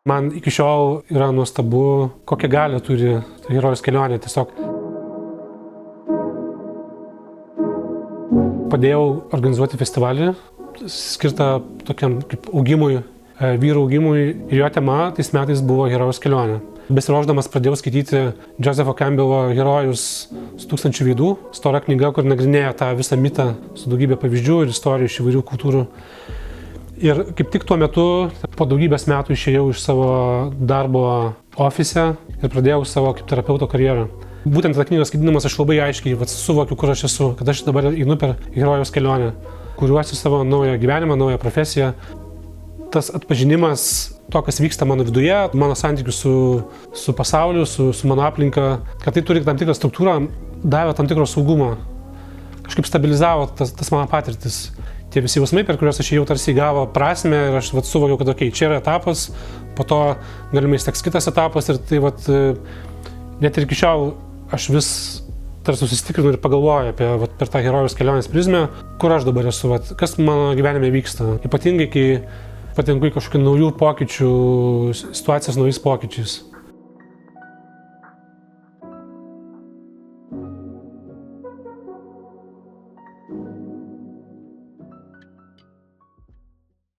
Man iki šiol yra nuostabu, kokią galią turi herojus kelionė. Tiesiog padėjau organizuoti festivalį, skirtą tokiam kaip augimui, vyrų augimui, ir jo tema tais metais buvo herojus kelionė. Besiruošdamas pradėjau skaityti Josepho Campbello Herojus su 1000 veidų, stora knyga, kur nagrinėja tą visą mitą su daugybė pavyzdžių ir istorijų iš įvairių kultūrų. Ir kaip tik tuo metu, po daugybės metų išėjau iš savo darbo ofise ir pradėjau savo kaip terapeuto karjerą. Būtent tą knygą skaitydamas aš labai aiškiai suvokiu, kur aš esu, kad aš dabar einu per herojus kelionę, kuriuosi savo naują gyvenimą, naują profesiją. Tas atpažinimas to, kas vyksta mano viduje, mano santykių su pasauliu, su mano aplinka, kad tai turi tam tikrą struktūrą, davė tam tikro saugumo. Kažkaip stabilizavo tas mano patirtis. Tie visi jausmai, per kuriuos aš jau tarsi įgavo prasmę ir aš suvokiau, kad čia yra etapas, po to galimai steks kitas etapas ir tai net ir iki šiol aš vis tarsi susitikrinu ir pagalvoju apie per tą herojus kelionės prizmę, kur aš dabar esu, kas mano gyvenime vyksta. Ypatingai, kai patenku į kažkokių naujų pokyčių, situacijas naujais pokyčiais.